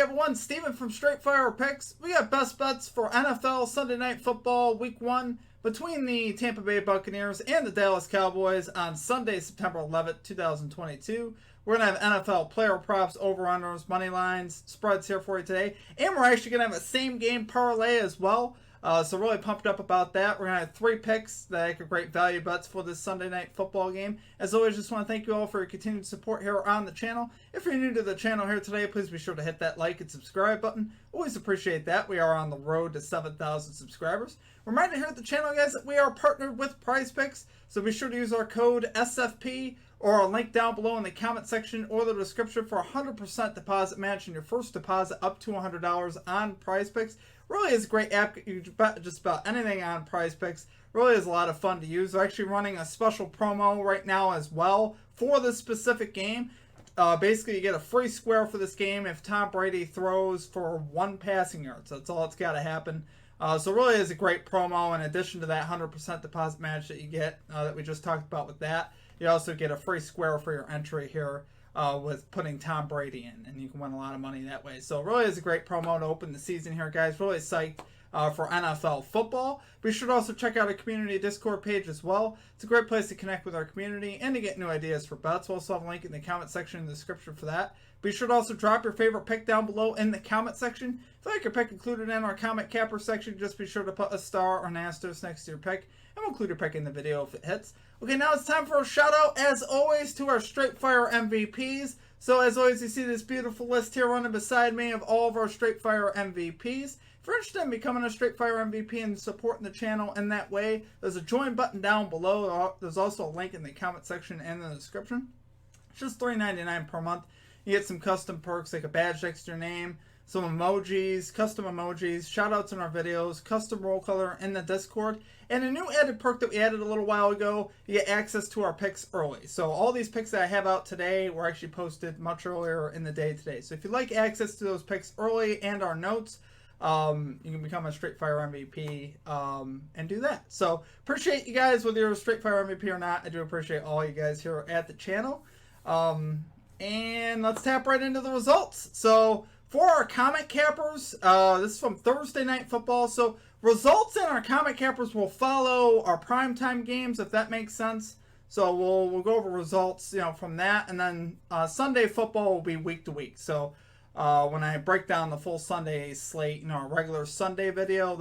everyone, Steven from Straight Fire Picks. We got best bets for NFL Sunday Night Football Week 1 between the Tampa Bay Buccaneers and the Dallas Cowboys on Sunday, September 11th, 2022. We're going to have NFL player props, over-unders, money lines, spreads here for you today. And we're actually going to have a same-game parlay as well. So really pumped up about that. We're going to have 3 picks that make great value bets for this Sunday Night Football game. As always, just want to thank you all for your continued support here on the channel. If you're new to the channel here today, please be sure to hit that like and subscribe button. Always appreciate that. We are on the road to 7,000 subscribers. Reminder here at the channel, guys, that we are partnered with PrizePicks. So be sure to use our code SFP or a link down below in the comment section or the description for a 100% deposit match and your first deposit up to $100 on PrizePicks. Really is a great app. You can bet just about anything on PrizePicks. Really is a lot of fun to use. They're actually running a special promo right now as well for this specific game. Basically, you get a free square for this game if Tom Brady throws for 1 passing yard. So that's all that's got to happen. So really is a great promo. In addition to that 100% deposit match that you get that we just talked about with that, you also get a free square for your entry here with putting Tom Brady in, and you can win a lot of money that way. So it really is a great promo to open the season here, guys. Really psyched for NFL football. Be sure to also check out our community Discord page as well. It's a great place to connect with our community and to get new ideas for bets. We'll also have a link in the comment section in the description for that. Be sure to also drop your favorite pick down below in the comment section. If you like your pick included in our comment capper section, just be sure to put a star or an asterisk next to your pick, and we'll include your pick in the video if it hits. Okay, now it's time for a shout out, as always, to our Straight Fire MVPs. So as always, you see this beautiful list here running beside me of all of our Straight Fire MVPs. If you're interested in becoming a Straight Fire MVP and supporting the channel in that way, there's a join button down below. There's also a link in the comment section and in the description. It's just $3.99 per month. You get some custom perks like a badge next to your name, some emojis, custom emojis, shoutouts in our videos, custom roll color in the Discord, and a new added perk that we added a little while ago, you get access to our picks early. So all these picks that I have out today were actually posted much earlier in the day today. So if you'd like access to those picks early and our notes, you can become a Straight Fire MVP and do that. So appreciate you guys, whether you're a Straight Fire MVP or not. I do appreciate all you guys here at the channel. And let's tap right into the results. So for our comment cappers, this is from Thursday Night Football. So results in our comment cappers will follow our primetime games, if that makes sense. So we'll go over results, from that, and then Sunday football will be week to week. So when I break down the full Sunday slate, our regular Sunday video,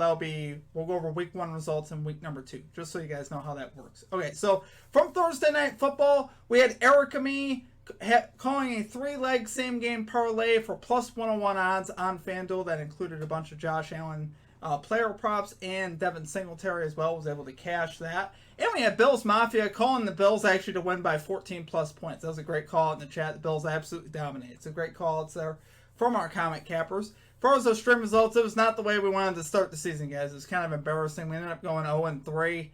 we'll go over week 1 results and week number 2, just so you guys know how that works. Okay, so from Thursday Night Football, we had Erica Me calling a 3-leg same-game parlay for plus 101 odds on FanDuel that included a bunch of Josh Allen player props and Devin Singletary as well. Was able to cash that. And we had Bills Mafia calling the Bills actually to win by 14-plus points. That was a great call in the chat. The Bills absolutely dominated. It's a great call. It's there from our comment cappers. As far as those stream results, it was not the way we wanted to start the season, guys. It was kind of embarrassing. We ended up going 0-3.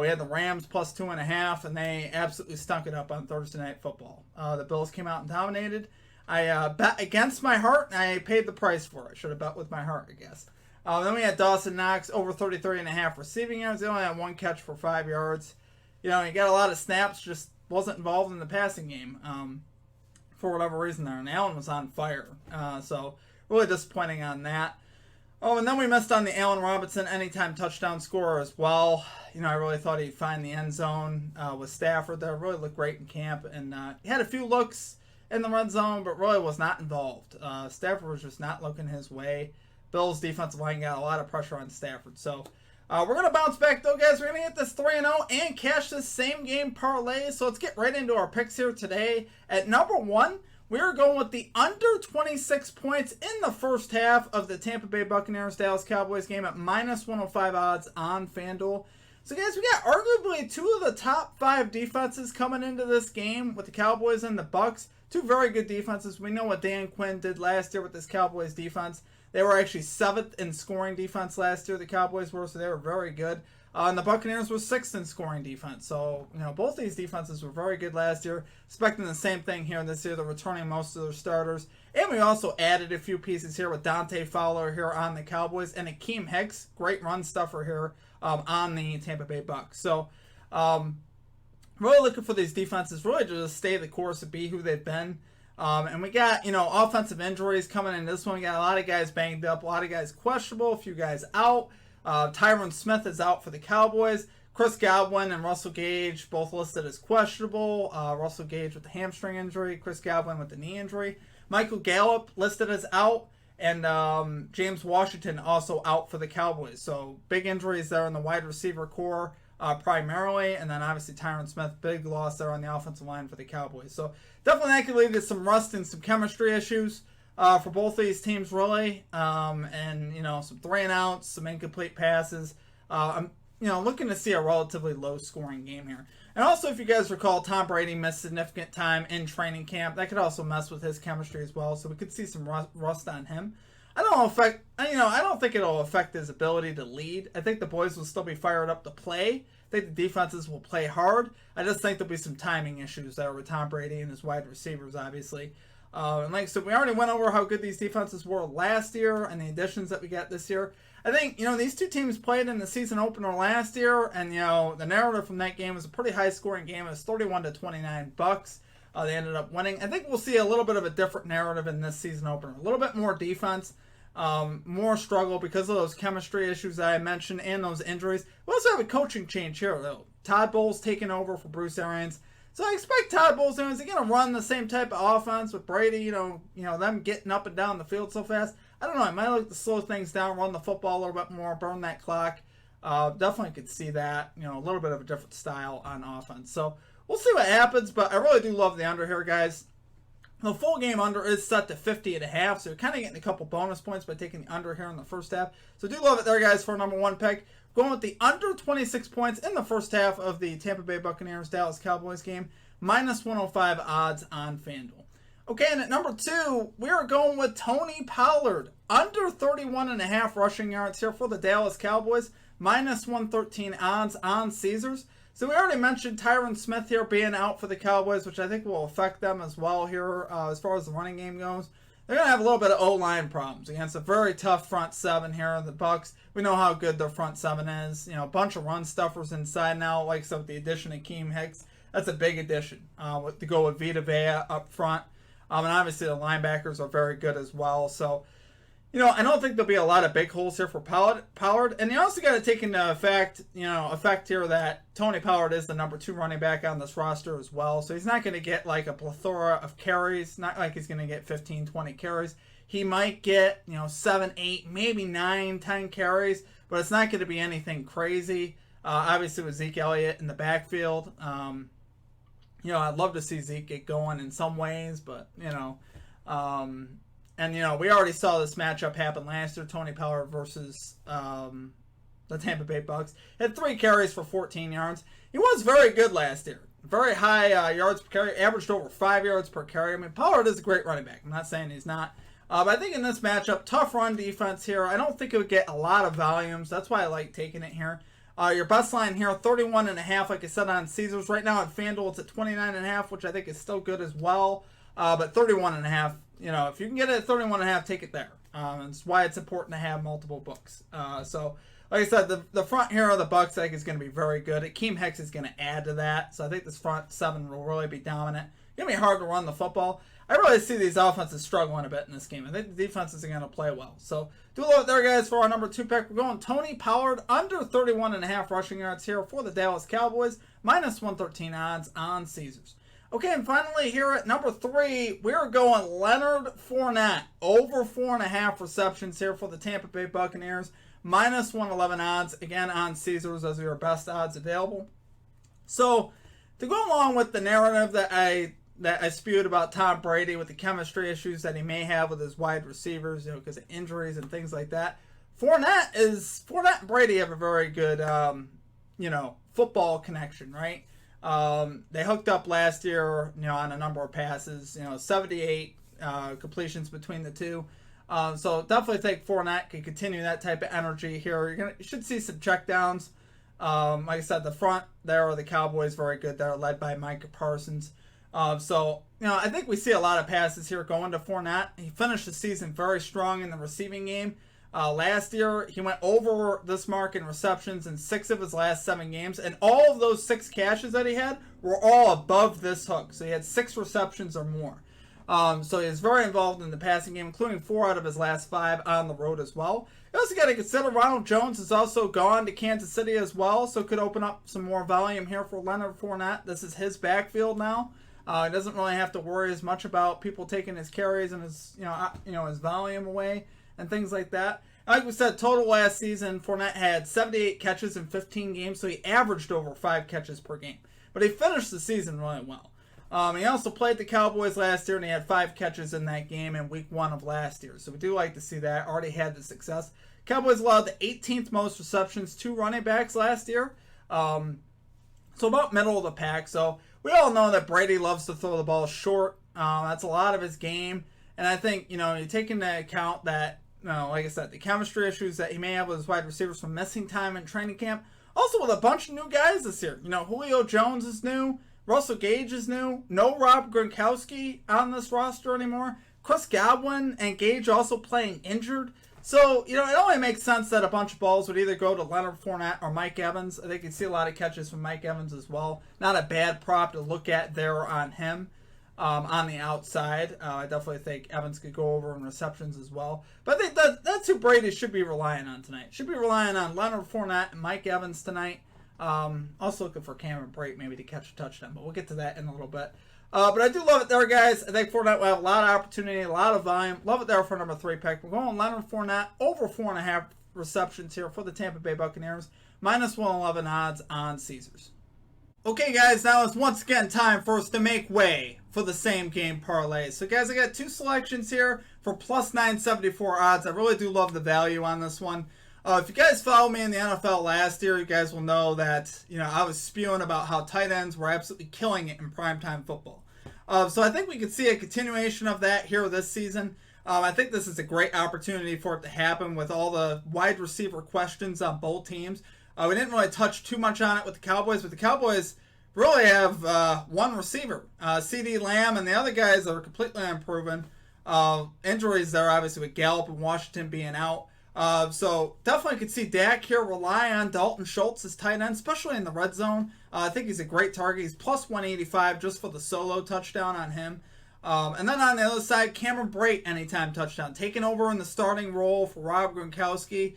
We had the Rams plus 2.5, and they absolutely stunk it up on Thursday Night Football. The Bills came out and dominated. I bet against my heart, and I paid the price for it. Should have bet with my heart, I guess. Then we had Dawson Knox over 33.5 receiving yards. They only had 1 catch for 5 yards. He got a lot of snaps, just wasn't involved in the passing game for whatever reason there. And Allen was on fire. So really disappointing on that. Oh, and then we missed on the Allen Robinson anytime touchdown scorer as well. I really thought he'd find the end zone with Stafford there. Really looked great in camp. And he had a few looks in the red zone, but really was not involved. Stafford was just not looking his way. Bills' defensive line got a lot of pressure on Stafford. So we're going to bounce back, though, guys. We're going to get this 3-0 and cash this same-game parlay. So let's get right into our picks here today. At number 1, we're going with the under 26 points in the first half of the Tampa Bay Buccaneers Dallas Cowboys game at minus 105 odds on FanDuel. So, guys, we got arguably 2 of the top 5 defenses coming into this game with the Cowboys and the Bucs. 2 very good defenses. We know what Dan Quinn did last year with this Cowboys defense. They were actually 7th in scoring defense last year, the Cowboys were, so they were very good. And the Buccaneers were 6th in scoring defense. So, both these defenses were very good last year. Expecting the same thing here this year. They're returning most of their starters. And we also added a few pieces here with Dante Fowler here on the Cowboys. And Akeem Hicks, great run stuffer here on the Tampa Bay Bucs. So, really looking for these defenses really to just stay the course and be who they've been. And we got, offensive injuries coming in this one. We got a lot of guys banged up, a lot of guys questionable, a few guys out. Tyron Smith is out for the Cowboys. Chris Godwin and Russell Gage both listed as questionable. Russell Gage with the hamstring injury, Chris Godwin with the knee injury. Michael Gallup listed as out, and James Washington also out for the Cowboys. So big injuries there in the wide receiver core primarily, and then obviously Tyron Smith, big loss there on the offensive line for the Cowboys. So definitely that could lead to some rust and some chemistry issues for both of these teams, really. And, some 3-and-outs, some incomplete passes. I'm looking to see a relatively low-scoring game here. And also, if you guys recall, Tom Brady missed significant time in training camp. That could also mess with his chemistry as well. So we could see some rust on him. I don't think it'll affect his ability to lead. I think the boys will still be fired up to play. I think the defenses will play hard. I just think there'll be some timing issues there with Tom Brady and his wide receivers, obviously. And like I said, we already went over how good these defenses were last year and the additions that we got this year. I think, these two teams played in the season opener last year, and, the narrative from that game was a pretty high-scoring game. It was 31-29 Bucs. They ended up winning. I think we'll see a little bit of a different narrative in this season opener. A little bit more defense, more struggle because of those chemistry issues that I mentioned and those injuries. We also have a coaching change here, though. Todd Bowles taking over for Bruce Arians. So I expect Todd Bowles is going to run the same type of offense with Brady, them getting up and down the field so fast. I don't know. I might like to slow things down, run the football a little bit more, burn that clock. Definitely could see that, a little bit of a different style on offense. So we'll see what happens, but I really do love the under here, guys. The full game under is set to 50.5, so you're kind of getting a couple bonus points by taking the under here in the first half. So do love it there, guys, for a number one pick. Going with the under 26 points in the first half of the Tampa Bay Buccaneers Dallas Cowboys game, minus 105 odds on FanDuel. Okay, and at number 2, we are going with Tony Pollard, under 31.5 rushing yards here for the Dallas Cowboys, minus 113 odds on Caesars. So we already mentioned Tyron Smith here being out for the Cowboys, which I think will affect them as well here as far as the running game goes. They're going to have a little bit of O-line problems against a very tough front seven here in the Bucs. We know how good their front seven is. A bunch of run stuffers inside now, like so with the addition of Keem Hicks. That's a big addition to go with Vita Vea up front. And obviously the linebackers are very good as well. So, I don't think there'll be a lot of big holes here for Pollard. And you also got to take into effect here that Tony Pollard is the number 2 running back on this roster as well. So he's not going to get like a plethora of carries. Not like he's going to get 15, 20 carries. He might get, 7, 8, maybe 9, 10 carries. But it's not going to be anything crazy. Obviously with Zeke Elliott in the backfield. I'd love to see Zeke get going in some ways. But, and, we already saw this matchup happen last year, Tony Pollard versus the Tampa Bay Bucs. Had 3 carries for 14 yards. He was very good last year. Very high yards per carry, averaged over 5 yards per carry. I mean, Pollard is a great running back. I'm not saying he's not. But I think in this matchup, tough run defense here. I don't think it would get a lot of volumes. That's why I like taking it here. Your best line here, 31.5, like I said on Caesars. Right now on FanDuel, it's at 29.5, which I think is still good as well. But 31.5, if you can get it at 31.5, take it there. That's why it's important to have multiple books. So, like I said, the front here of the Bucs, I think, is going to be very good. Akeem Hicks is going to add to that. So I think this front seven will really be dominant. It's going to be hard to run the football. I really see these offenses struggling a bit in this game. I think the defenses are going to play well. So do a little bit there, guys, for our number 2 pick. We're going Tony Pollard, under 31.5 rushing yards here for the Dallas Cowboys, minus 113 odds on Caesars. Okay, and finally here at number 3, we're going Leonard Fournette, over 4.5 receptions here for the Tampa Bay Buccaneers, minus 111 odds, again on Caesars as your best odds available. So to go along with the narrative that I spewed about Tom Brady with the chemistry issues that he may have with his wide receivers, because of injuries and things like that, Fournette and Brady have a very good, football connection, right? They hooked up last year, on a number of passes, 78 completions between the two. So definitely think Fournette can continue that type of energy here. You should see some checkdowns. Like I said, the front there are the Cowboys very good. They're led by Micah Parsons. So I think we see a lot of passes here going to Fournette. He finished the season very strong in the receiving game. Last year, he went over this mark in receptions in 6 of his last 7 games, and all of those 6 catches that he had were all above this hook. So he had 6 receptions or more. So he's very involved in the passing game, including 4 out of his last 5 on the road as well. You also got to consider Ronald Jones is also gone to Kansas City as well, so could open up some more volume here for Leonard Fournette. This is his backfield now. He doesn't really have to worry as much about people taking his carries and his his volume away and things like that. Like we said, total last season, Fournette had 78 catches in 15 games, so he averaged over 5 catches per game. But he finished the season really well. He also played the Cowboys last year, and he had 5 catches in that game in week 1 of last year. So we do like to see that. Already had the success. Cowboys allowed the 18th most receptions to running backs last year. So about middle of the pack. So we all know that Brady loves to throw the ball short. That's a lot of his game. And I think, you take into account that, like I said, the chemistry issues that he may have with his wide receivers from missing time in training camp. Also with a bunch of new guys this year. Julio Jones is new. Russell Gage is new. No Rob Gronkowski on this roster anymore. Chris Godwin and Gage also playing injured. So, it only makes sense that a bunch of balls would either go to Leonard Fournette or Mike Evans. I think you see a lot of catches from Mike Evans as well. Not a bad prop to look at there on him on the outside. I definitely think Evans could go over in receptions as well. But I think that's who Brady should be relying on tonight. Should be relying on Leonard Fournette and Mike Evans tonight. Also looking for Cameron Brate maybe to catch a touchdown, but we'll get to that in a little bit. But I do love it there, guys. I think Fournette will have a lot of opportunity, a lot of volume. Love it there for number 3 pick. We're going Leonard Fournette over 4.5 receptions here for the Tampa Bay Buccaneers. -111 odds on Caesars. Okay, guys, now it's once again time for us to make way for the same game parlay. So, guys, I got 2 selections here for +974 odds. I really do love the value on this one. If you guys follow me in the NFL last year, you guys will know that, I was spewing about how tight ends were absolutely killing it in primetime football. So I think we could see a continuation of that here this season. I think this is a great opportunity for it to happen with all the wide receiver questions on both teams. We didn't really touch too much on it with the Cowboys, but the Cowboys really have one receiver, CD Lamb, and the other guys are completely unproven. Injuries there, obviously, with Gallup and Washington being out. So definitely could see Dak here rely on Dalton Schultz as tight end, especially in the red zone. I think he's a great target. He's +185 just for the solo touchdown on him. And then on the other side, Cameron Brate anytime touchdown, taking over in the starting role for Rob Gronkowski.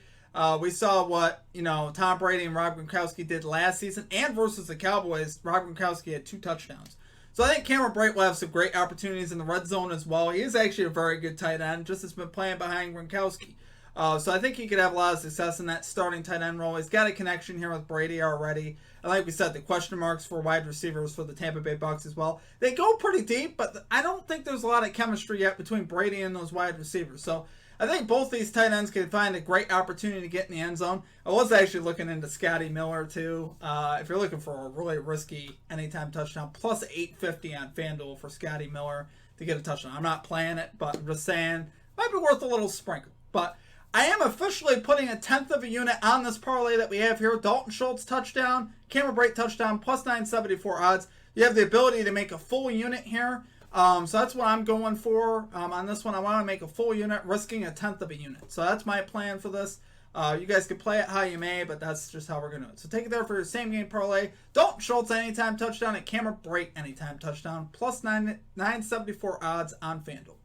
We saw what Tom Brady and Rob Gronkowski did last season, and versus the Cowboys, Rob Gronkowski had 2 touchdowns. So I think Cameron Brate will have some great opportunities in the red zone as well. He is actually a very good tight end, just has been playing behind Gronkowski. So I think he could have a lot of success in that starting tight end role. He's got a connection here with Brady already. And like we said, the question marks for wide receivers for the Tampa Bay Bucs as well. They go pretty deep, but I don't think there's a lot of chemistry yet between Brady and those wide receivers. So I think both these tight ends can find a great opportunity to get in the end zone. I was actually looking into Scotty Miller too. If you're looking for a really risky anytime touchdown, +850 on FanDuel for Scotty Miller to get a touchdown. I'm not playing it, but I'm just saying might be worth a little sprinkle. But I am officially putting 1/10 of a unit on this parlay that we have here. Dalton Schultz touchdown, Cameron Brate touchdown, +974 odds. You have the ability to make a full unit here. So that's what I'm going for on this one. I want to make a full unit, risking 1/10 of a unit. So that's my plan for this. You guys can play it how you may, but that's just how we're going to do it. So take it there for your same game parlay. Dalton Schultz anytime touchdown and Cameron Brate anytime touchdown, +974 odds on FanDuel.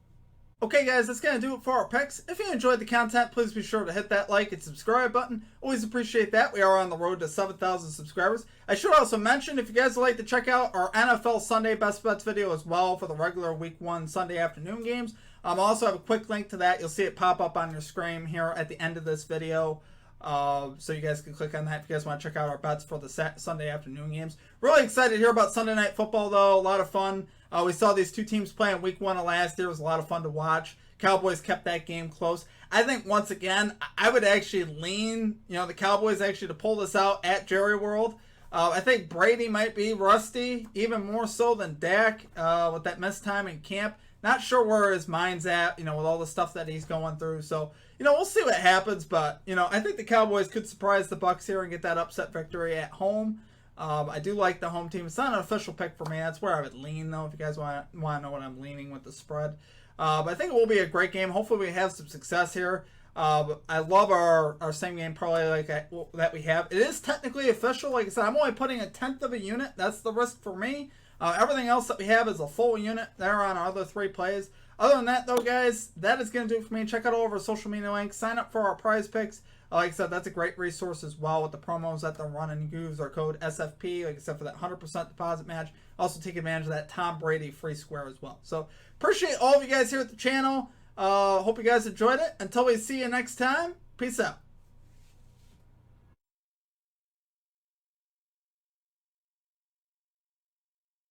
Okay, guys, that's going to do it for our picks. If you enjoyed the content, please be sure to hit that like and subscribe button. Always appreciate that. We are on the road to 7,000 subscribers. I should also mention, if you guys would like to check out our NFL Sunday Best Bets video as well for the regular Week 1 Sunday afternoon games, I also have a quick link to that. You'll see it pop up on your screen here at the end of this video. So you guys can click on that if you guys want to check out our bets for the Sunday afternoon games. Really excited to hear about Sunday Night Football, though. A lot of fun. We saw these 2 teams play in Week 1 of last year. It was a lot of fun to watch. Cowboys kept that game close. I think, once again, I would actually lean, the Cowboys actually to pull this out at Jerry World. I think Brady might be rusty, even more so than Dak with that missed time in camp. Not sure where his mind's at, with all the stuff that he's going through. So, we'll see what happens. But, I think the Cowboys could surprise the Bucs here and get that upset victory at home. I do like the home team. It's not an official pick for me. That's where I would lean, though, if you guys want to know what I'm leaning with the spread. But I think it will be a great game. Hopefully we have some success here. I love our same game parlay that we have. It is technically official. Like I said, I'm only putting 1/10 of a unit. That's the risk for me. Everything else that we have is a full unit there on our other 3 plays. Other than that, though, guys, that is going to do it for me. Check out all of our social media links. Sign up for our prize picks. Like I said, that's a great resource as well with the promos that they're running. You can use our code SFP, like I said, for that 100% deposit match. Also take advantage of that Tom Brady free square as well. So appreciate all of you guys here at the channel. Hope you guys enjoyed it. Until we see you next time, peace out.